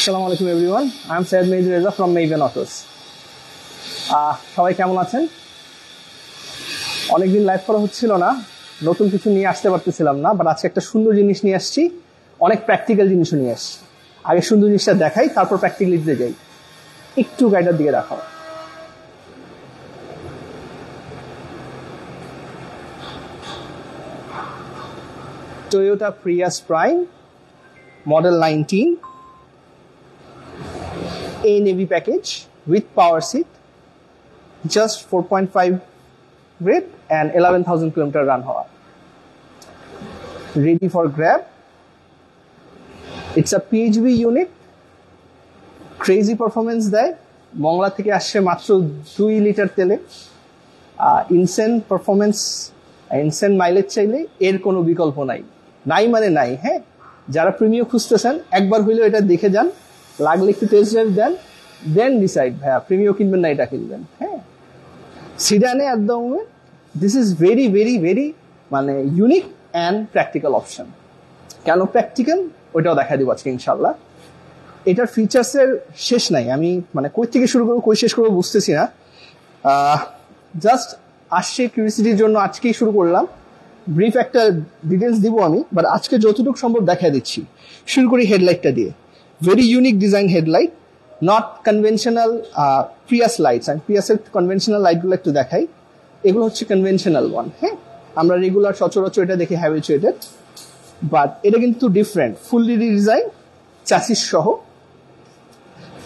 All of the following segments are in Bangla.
আসসালামু আলাইকুম everyone, I am Syed Mehedi Reza from মেইভেন autos. সবাই কেমন আছেন? অনেকদিন লাইভ করা হচ্ছিল না, নতুন কিছু নিয়ে আসতে পারতেছিলাম না, বাট আজকে একটা সুন্দর জিনিস নিয়ে আসছি, অনেক প্র্যাকটিক্যাল জিনিসও নিয়ে আসছি। আগে সুন্দর জিনিসটা দেখাই, তারপর প্র্যাকটিক্যালিটিতে যাই। একটু গাড়িটার দিকে দেখাও। Toyota Prius Prime, model 19, a navy package with power seat, just 4.5 grade and 11,000 kilometer run hour. Ready for grab. It's a PHV unit, crazy performance দেয়, মংলা থেকে আসছে মাত্র 2 লিটার তেলে। ইনসেন পারফরমেন্স, ইনসেন মাইলেজ চাইলে এর কোনো বিকল্প নাই, নাই মানে নাই। হ্যাঁ, যারা প্রিমিয়াম খুঁজতেছেন একবার হইলেও এটা দেখে যান, লাগলে একটু টেস্ট ড্রাইভ দেন, দেন ডিসাইড ভাইয়া প্রিমিয়াম কিনবেন না এটা কিনবেন। হ্যাঁ, সিডানে একদম this is very very very মানে ইউনিক অ্যান্ড প্র্যাকটিক্যাল অপশন। কেন প্র্যাকটিক্যাল ওইটাও দেখা দিব আজকে ইনশাল্লাহ। এটার ফিচার্সের শেষ নাই, আমি মানে কই থেকে শুরু করবো কই শেষ করবো বুঝতেছি না। জাস্ট আসছে কিউরিসিটির জন্য আজকেই শুরু করলাম, ব্রিফ একটা ডিটেলস দিব আমি, বাট আজকে যতটুকু সম্ভব দেখা দিচ্ছি। শুরু করি হেডলাইটটা দিয়ে। Very unique design headlight, not conventional Prius lights. আমি প্রিয়াসের কনভেনশনাল লাইটগুলো একটু দেখাই, এগুলো হচ্ছে কনভেনশনাল ওয়ান। হ্যাঁ, আমরা রেগুলার সচরাচর এটা দেখি হ্যাবিচুয়েটেড, বাট এটা কিন্তু ডিফারেন্ট, ফুললি ডিজাইন চ্যাসিস সহ,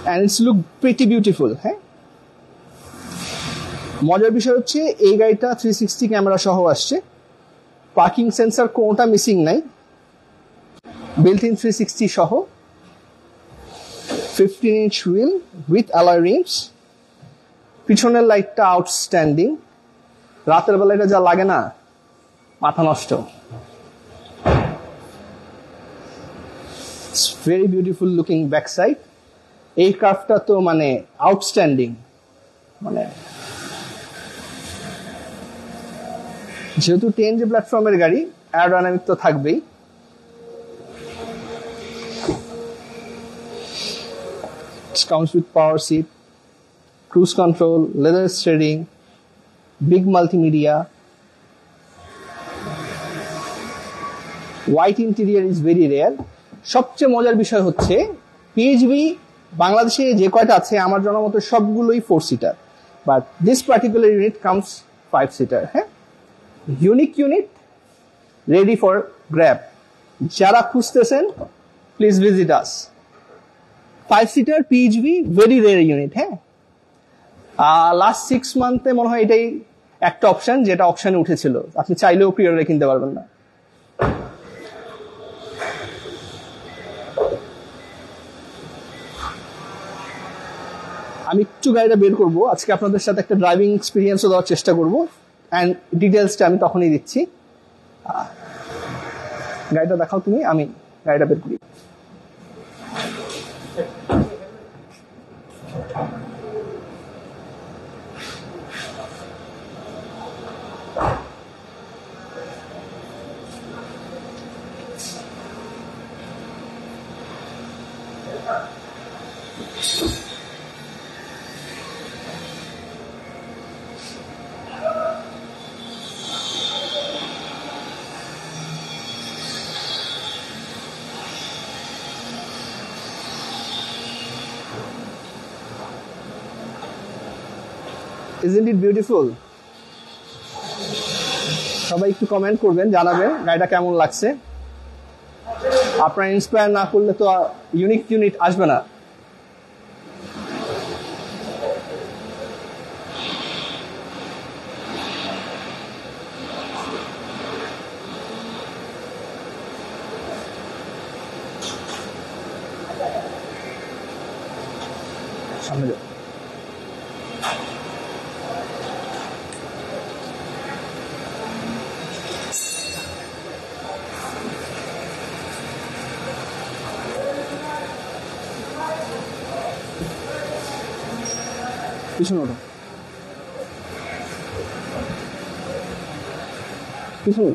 and it's look pretty beautiful. হ্যাঁ, মজার বিষয় হচ্ছে এই গাড়িটা 360 ক্যামেরা সহ আসছে, পার্কিং সেন্সার কোনটা মিসিং নাই, বিল্ট ইন 360 সহ, 15-inch wheel with alloy rims. পিছনের লাইটটা আউটস্ট্যান্ডিং, রাতের বেলা এটা যা লাগে না মাথা নষ্ট। Very beautiful looking back side. এই কার্ভটা তো মানে আউটস্ট্যান্ডিং, মানে যেহেতু 10G প্ল্যাটফর্মের গাড়ি, অ্যারোডাইনামিক তো থাকবেই। Comes with power seat, cruise control, leather steering, big multimedia, white interior is very rare. সবচেয়ে মজার বিষয় হচ্ছে পিএইচভি বাংলাদেশে যে কয়টা আছে আমার জানার মতো সবগুলোই 4 seater, but this particular unit comes 5 seater. হ্যাঁ, unique unit, ready for grab. যারা খুঁজতেছেন please visit us. 5 seater পিএইচভি, very rare unit. হ্যাঁ, লাস্ট 6 মান্থে মনে হয় এটাই একটা অপশন যেটা অপশনে উঠেছিল, আপনি চাইলেও প্রিয়রে কিনতে পারবেন না। আমি একটু গাড়িটা বের করবো, আজকে আপনাদের সাথে একটা ড্রাইভিং এক্সপিরিয়েন্সও দেওয়ার চেষ্টা করবো, অ্যান্ড ডিটেলসটা আমি তখনই দিচ্ছি। গাড়িটা দেখাও তুমি, আমি গাড়িটা বের করি। Isn't it beautiful? সবাই একটু কমেন্ট করবেন, জানাবেন গাড়িটা কেমন লাগছে। আপনারা ইন্সপায়ার না করলে তো ইউনিক ইউনিট আসবে না। সামনে যাও। পিছনে ওঠো, পিছনে।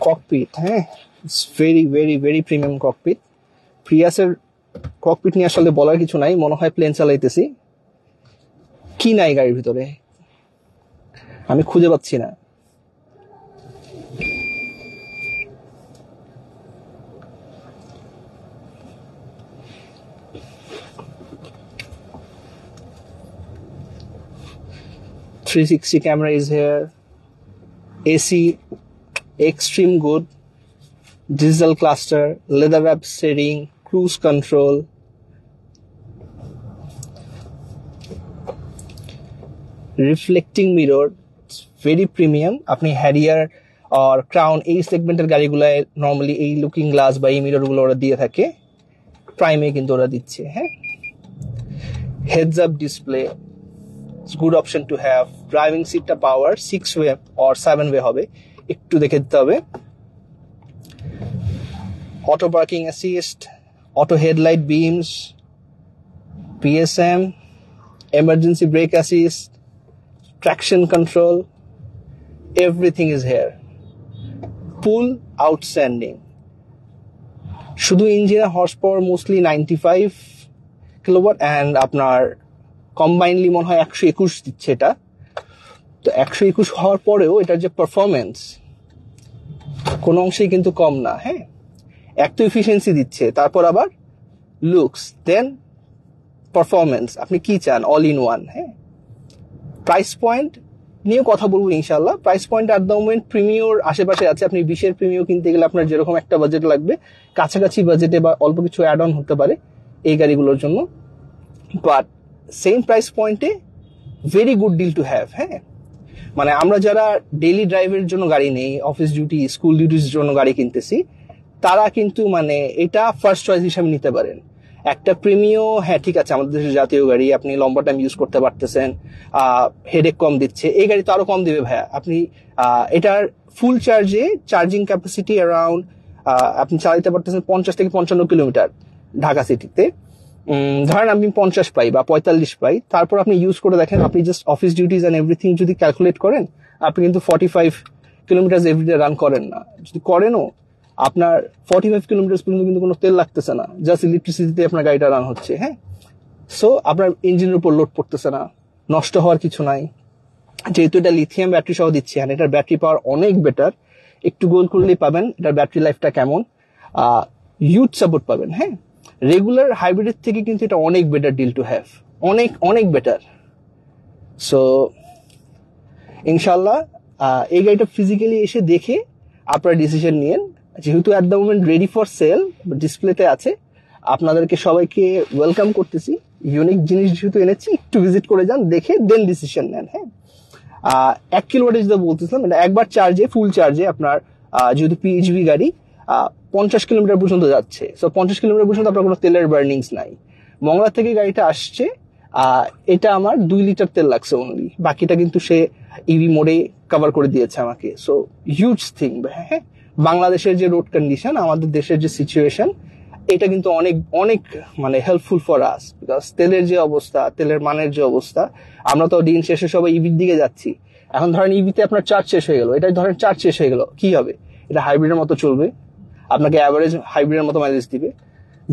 ককপিট, হ্যাঁ, it's very very very premium cocopeat. প্রিয়াসের cocopeat নিয়ে আসলে বলার কিছু নাই, মনে হয় প্লেন চালাইতেছি। কি নাই গাড়ির ভিতরে আমি খুঁজে পাচ্ছি না। .360 camera is here, AC extreme good, digital cluster, leather wrap steering, cruise control, reflecting mirror, it's very premium. আপনি হ্যারিয়ার আর ক্রাউন এই সেগমেন্টের গাড়িগুলায় নর্মালি এই লুকিং গ্লাস বা এই মিরর গুলো ওরা দিয়ে থাকে, প্রাইমে কিন্তু ওরা দিচ্ছে। হ্যাঁ, heads up display, it's good option to have. Driving seat power 6-way or 7-way হবে, একটু দেখে দিতে হবে। Auto parking assist, auto headlight beams, PSM, emergency brake assist, traction control, everything is here. Pull outstanding. শুধু ইঞ্জিনের horse power mostly 95 kilowatt and আপনার কম্বাইনলি মনে হয় 121 দিচ্ছে এটা। তো 121 হওয়ার পরেও এটার যে পারফরমেন্স কোনো অংশেই কিন্তু কম না। হ্যাঁ, এক তো এফিসিয়েন্সি দিচ্ছে, তারপর আবার লুকস, দেন পারফরমেন্স, আপনি কি চান, অল ইন ওয়ান। হ্যাঁ, প্রাইস পয়েন্ট নিয়ে কথা বলবো ইনশাল্লাহ। Price point at the moment প্রিমিওর আশেপাশে আছে। আপনি 20-এর প্রিমিও কিনতে গেলে আপনার যেরকম একটা বাজেট লাগবে, কাছাকাছি বাজেটে বা অল্প কিছু অ্যাড অন হতে পারে এই গাড়িগুলোর জন্য, বাট সেম প্রাইস পয়েন্টে very good deal to have. হ্যাঁ, মানে আমরা যারা ডেইলি ড্রাইভের জন্য গাড়ি নেই, অফিস ডিউটি, স্কুল ডিউটির জন্য গাড়ি কিনতেছি, তারা কিন্তু মানে এটা ফার্স্ট চয়েস হিসাবে নিতে পারেন। একটা প্রিমিও, হ্যাঁ ঠিক আছে, আমাদের দেশের জাতীয় গাড়ি, আপনি লম্বা টাইম ইউজ করতে পারতেছেন, হেডেক কম দিচ্ছে, এই গাড়ি তো আরো কম দিবে ভাইয়া। আপনি এটার ফুল চার্জে চার্জিং ক্যাপাসিটি অ্যারাউন্ড আপনি চালাতে পারতেছেন 50 থেকে 55 কিলোমিটার ঢাকা সিটিতে। ধরেন আমি 50 পাই বা 45 পাই, তারপর আপনি ইউজ করে দেখেন, আপনি just office duties and everything যদি ক্যালকুলেট করেন, আপনি কিন্তু 45 কিলোমিটার এভরিডে রান করেন না। যদি করেনও, আপনার 45 কিলোমিটার পর্যন্ত কিন্তু কোনো তেল লাগতেছে না, জাস্ট ইলেকট্রিসিটিতে আপনার গাড়িটা রান হচ্ছে। হ্যাঁ, সো আপনার ইঞ্জিনের উপর লোড পড়তেছে না, নষ্ট হওয়ার কিছু নাই। যেহেতু এটা লিথিয়াম ব্যাটারি সহ দিচ্ছে, আর এটার ব্যাটারি পাওয়ার অনেক বেটার, একটু গোল করলেই পাবেন এটার ব্যাটারি লাইফটা কেমন, হিউজ সাপোর্ট পাবেন। হ্যাঁ, রেগুলার হাইব্রিডের থেকে কিন্তু এটা অনেক বেটার ডিল টু হ্যাভ, অনেক অনেক বেটার। সো ইনশাল্লাহ এই গাড়িটা ফিজিক্যালি এসে দেখে আপনারা ডিসিশন নিয়েন। যেহেতু at the moment ready for sale, ডিসপ্লেতে আছে, আপনাদেরকে সবাইকে ওয়েলকাম করতেছি। ইউনিক জিনিস যেহেতু এনেছি, একটু ভিজিট করে যান, দেখে দেন ডিসিশন নেন। হ্যাঁ, 1 কিলোওয়াটেজ যেটা বলতেছিলাম, এটা একবার চার্জে, ফুল চার্জে আপনার যেহেতু পিএইচভি গাড়ি 50 কিলোমিটার পর্যন্ত যাচ্ছে। সো 50 কিলোমিটার পর্যন্ত আপনার কোনো তেলের বার্নিংস নাই। মংলা থেকে গাড়িটা আসছে, এটা আমার 2 লিটার তেল লাগছে অনলি, বাকিটা কিন্তু সে ইভি মোডে কভার করে দিয়েছে আমাকে। So huge thing. হ্যাঁ, বাংলাদেশের যে রোড কন্ডিশন, আমাদের দেশের যে সিচুয়েশন, এটা কিন্তু অনেক অনেক মানে হেল্পফুল ফর আস, বিকজ তেলের যে অবস্থা, তেলের মানের যে অবস্থা, আমরা তো দিন শেষে সবাই ইভির দিকে যাচ্ছি। এখন ধরেন ইভিতে আপনার চার্জ শেষ হয়ে গেল, এটা ধরেন চার্জ শেষ হয়ে গেল, কি হবে? এটা হাইব্রিডের মতো চলবে, আপনাকে অ্যাভারেজ হাইব্রিডের মতো মাইলেজ দিবে।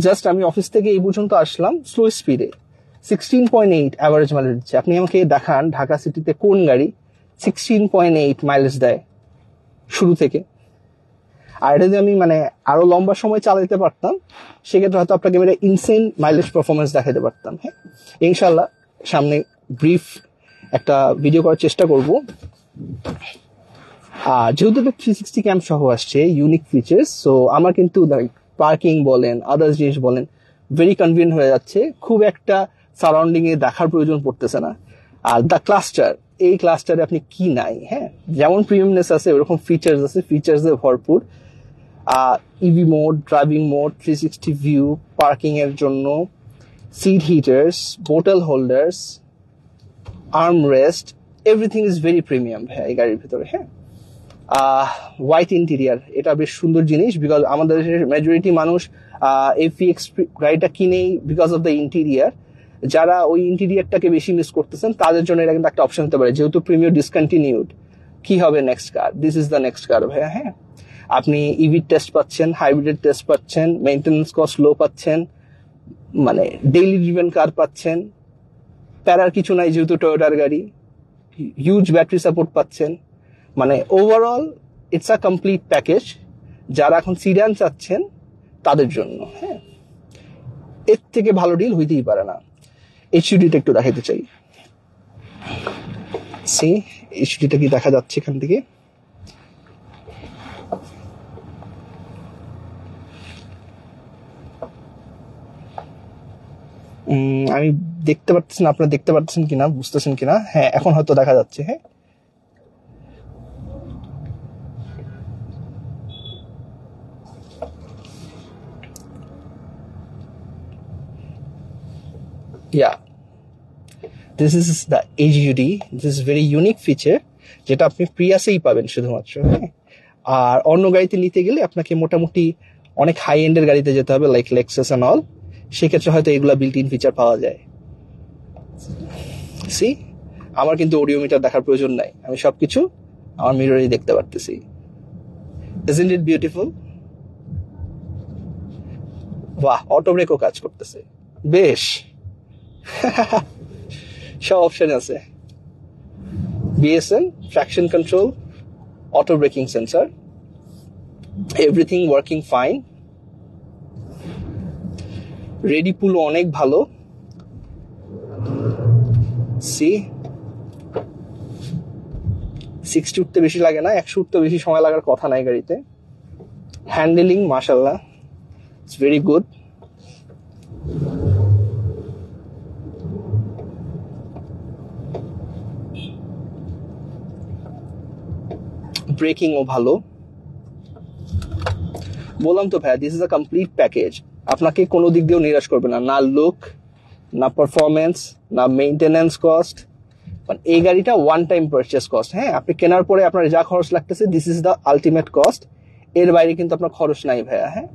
জাস্ট আমি অফিস থেকে এই পর্যন্ত আসলাম স্লো স্পিডে, 16.8 অ্যাভারেজ মাইলেজ দিচ্ছে। আপনি আমাকে দেখান ঢাকা সিটিতে কোন গাড়ি 16.8 মাইলেজ দেয় শুরু থেকে। আর এটা যদি আমি মানে আরো লম্বা সময় চালাতে পারতাম, সেক্ষেত্রে হয়তো আপনাকে আমি ইনসেন মাইলেজ পারফরমেন্স দেখাতে পারতাম। হ্যাঁ, ইনশাল্লাহ সামনে ব্রিফ একটা ভিডিও করার চেষ্টা করব। আর যেহেতু 360 ক্যাম্প সহ আসছে, ইউনিক ফিচার্স, সো আমার কিন্তু পার্কিং বলেন, আদার্স জিনিস বলেন, ভেরি কনভিনিয়েন্ট হয়ে যাচ্ছে। খুব একটা সারাউন্ডিং এ দেখার প্রয়োজন পড়তেছে না। আর দ্য ক্লাস্টার, এই ক্লাস্টারে আপনি কি নাই? হ্যাঁ, যেমন প্রিমিয়ামনেস আছে, ওরকম ফিচার্স আছে, ফিচার্স এ ভরপুর। EV mode, driving mode, 360 view, parking এর জন্য, seat heaters, bottle holders, arm rest, everything is very premium হ্যাঁ এই গাড়ির ভিতরে। হ্যাঁ, হোয়াইট ইন্টেরিয়ার, এটা বেশ সুন্দর জিনিস, বিকজ আমাদের দেশের মেজরিটি মানুষ এফিএক্স গাড়িটা কিনেই বিকজ অফ দ্য ইন্টেরিয়ার। যারা ওই ইন্টেরিয়ারটাকে বেশি মিস করতেছেন, তাদের জন্য এটা কিন্তু একটা অপশন হতে পারে। যেহেতু প্রিমিয়ার ডিসকন্টিনিউড, কি হবে next car? This is the next কার ভাইয়া। হ্যাঁ, আপনি ইভি টেস্ট পাচ্ছেন, হাইব্রিড টেস্ট পাচ্ছেন, মেইনটেনেন্স কস্ট লো পাচ্ছেন, মানে ডেইলি ড্রিভেন কার পাচ্ছেন, প্যারার কিছু নাই যেহেতু টয়োটার গাড়ি, হিউজ ব্যাটারি সাপোর্ট পাচ্ছেন। মানে overall it's a complete package যারা এখন সিডান চাচ্ছেন তাদের জন্য। হ্যাঁ, এর থেকে ভালো ডিল হইতেই পারে না। এইচইউডিটা একটু দেখাইতে চাই। সি এইচইউডিটা কি দেখা যাচ্ছে এখান থেকে? আমি দেখতে পাচ্ছি না, আপনারা দেখতে পাচ্ছেন কিনা, বুঝতেছেন কিনা? হ্যাঁ, এখন হয়তো দেখা যাচ্ছে। হ্যাঁ, yeah, this is the HUD. This is very unique feature যেটা আপনি প্রিয়াসেই পাবেন শুধুমাত্র। হ্যাঁ, আর অন্য গাড়িতে নিতে গেলে আপনাকে মোটামুটি অনেক হাই এন্ডের গাড়িতে যেতে হবে, লাইক লেক্সাস এন্ড অল। সেক্ষেত্রে হয়তো এগুলা বিল্ট ইন ফিচার পাওয়া যায়। সি, আমার কিন্তু অডিওমিটার দেখার প্রয়োজন নাই, আমি সবকিছু আমার মিররেই দেখতে পারতেছি। Isn't it beautiful? বাহ, অটো ব্রেকও কাজ করতেছে, বেশ। সব অপশন আছে, BSN, traction control, auto breaking sensor, everything working fine. Ready পুল অনেক ভালো। সি 60 উঠতে বেশি লাগে না, 100 উঠতে বেশি সময় লাগার কথা নাই গাড়িতে। হ্যান্ডেলিং মাশাআল্লাহ, ইটস ভেরি গুড। ব্রেকিংও ভালো। বললাম তো ভাইয়া, this is a complete package. আপনাকে কোনো দিক দিয়েও নিরাশ করবে না, না লুক, না পারফরমেন্স, না মেইনটেনেন্স কস্ট। এই গাড়িটা ওয়ান টাইম পারচেস কস্ট। হ্যাঁ, আপনি কেনার পরে আপনার যা খরচ লাগতেছে, this is the ultimate cost. এর বাইরে কিন্তু আপনার খরচ নাই ভাইয়া। হ্যাঁ,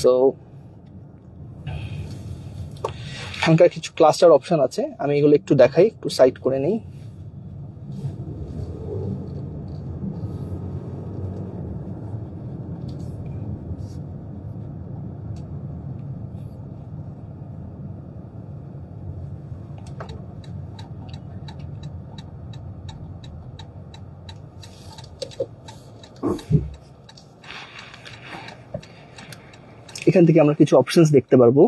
সো এখানকার কিছু ক্লাস্টার অপশন আছে, আমি এগুলো একটু দেখাই, একটু সাইট করে নিই। এখান থেকে আমরা কিছু অপশনস দেখতে পারবো,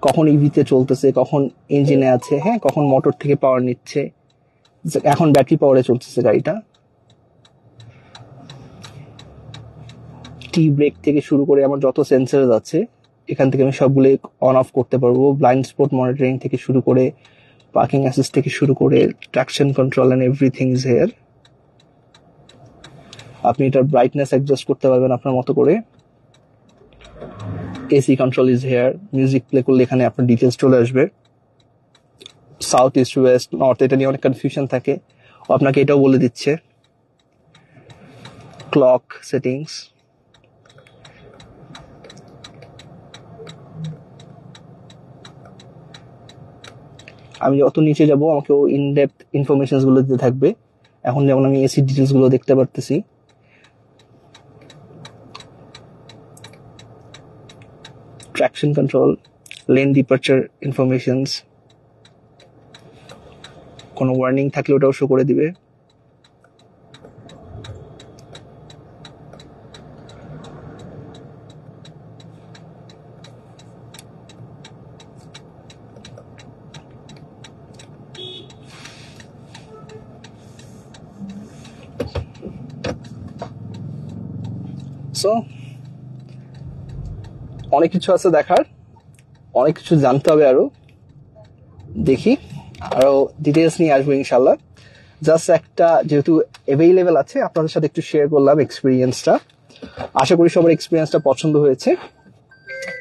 কখন ইভিতে চলতেছে, কখন ইঞ্জিনে আছে, হ্যাঁ, কখন মোটর থেকে পাওয়ার নিচ্ছে, এখন ব্যাটারি পাওয়ারে চলতেছে গাড়িটা। টি ব্রেক থেকে শুরু করে আমার যত সেন্সর আছে এখান থেকে আমি সবগুলো অন অফ করতে পারবো। ব্লাইন্ড স্পট মনিটরিং থেকে শুরু করে, পার্কিং অ্যাসিস্ট থেকে শুরু করে, traction control and everything is here. আপনি এটার ব্রাইটনেস অ্যাডজাস্ট করতে পারবেন আপনার মতো করে। AC control is here. Music play করলে এখানে আপনার ডিটেলস চলে আসবে। সাউথ, ইস্ট, ওয়েস্ট, নর্থ, এটা নিয়ে অনেক কনফিউশন থাকে, ও আপনাকে এটাও বলে দিচ্ছে। ক্লক সেটিংস, আমি যত নিচে যাব আমাকে ও ইনডেপথ ইনফরমেশন গুলো দিতে থাকবে। এখন যেমন আমি এসি ডিটেলস গুলো দেখতে পারতেছি। Traction control, lane departure informations, কোনো ওয়ার্নিং থাকলে ওটাও শো করে দিবে। সো অনেক কিছু আছে দেখার, অনেক কিছু জানতে হবে, আরো দেখি, আরো ডিটেলস নিয়ে আসবো ইনশাল্লাহ। জাস্ট একটা যেহেতু অ্যাভেইলেবল আছে আপনাদের সাথে একটু শেয়ার করলাম এক্সপিরিয়েন্সটা। আশা করি সবার এক্সপিরিয়েন্সটা পছন্দ হয়েছে।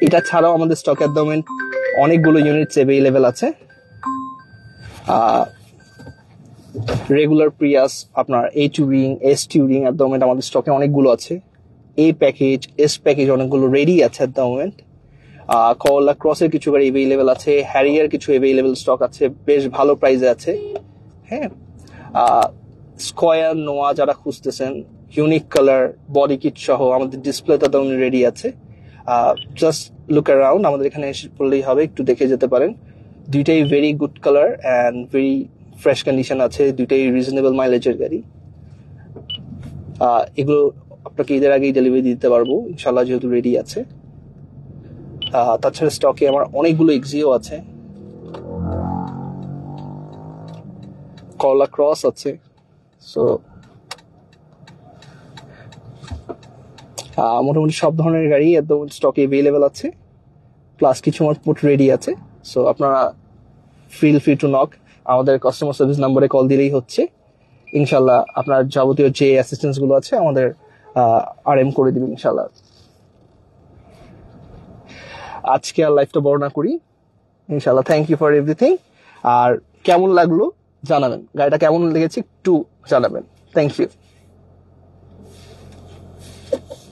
এটা ছাড়াও আমাদের স্টক এট দ্য মোমেন্ট অনেকগুলো ইউনিটস অ্যাভেইলেবল আছে। রেগুলার প্রিয়াস, আপনার এ Turing, S Turing at the moment আমাদের স্টকে অনেকগুলো আছে। এ প্যাকেজ, এস প্যাকেজ অনেকগুলো রেডি আছে এট দ্য মোমেন্ট। করলা ক্রসের কিছু গাড়ি অ্যাভেইলেবল আছে, হ্যারিয়ার কিছু অ্যাভেইলেবল স্টক আছে, বেশ ভালো প্রাইসে আছে। হ্যাঁ, স্কয়ার নোয়া যারা খুঁজতেছেন, ইউনিক কালার বডি কিট সহ আমাদের ডিসপ্লেটা তো রেডি আছে। জাস্ট লুক অ্যারাউন্ড, আমাদের এখানে এসে পড়লেই হবে, একটু দেখে যেতে পারেন। দুইটাই very good colour and very fresh condition আছে, দুইটাই রিজনেবল মাইলেজের গাড়ি। এগুলো আপনাকে ঈদের আগেই ডেলিভারি দিতে পারবো ইনশাল্লাহ, যেহেতু রেডি আছে। তাছাড়া স্টকে আমার অনেকগুলো এক্সিও আছে, করলা ক্রস আছে। সো মোটামুটি সব ধরনের গাড়ি একদম স্টকে অ্যাভেলেবেল আছে, প্লাস কিছু আমার পুট রেডি আছে। সো আপনারা ফিল ফ্রি টু নক, আমাদের কাস্টমার সার্ভিস নাম্বারে কল দিলেই হচ্ছে। ইনশাল্লাহ আপনার যাবতীয় যে অ্যাসিস্ট্যান্স গুলো আছে আমাদের RM করে দিবেন ইনশাল্লাহ। আজকে আর লাইফটা বড় না করি, ইনশাল্লাহ। Thank you for everything. আর কেমন লাগলো জানাবেন, গাড়িটা কেমন লেগেছে একটু জানাবেন। Thank you.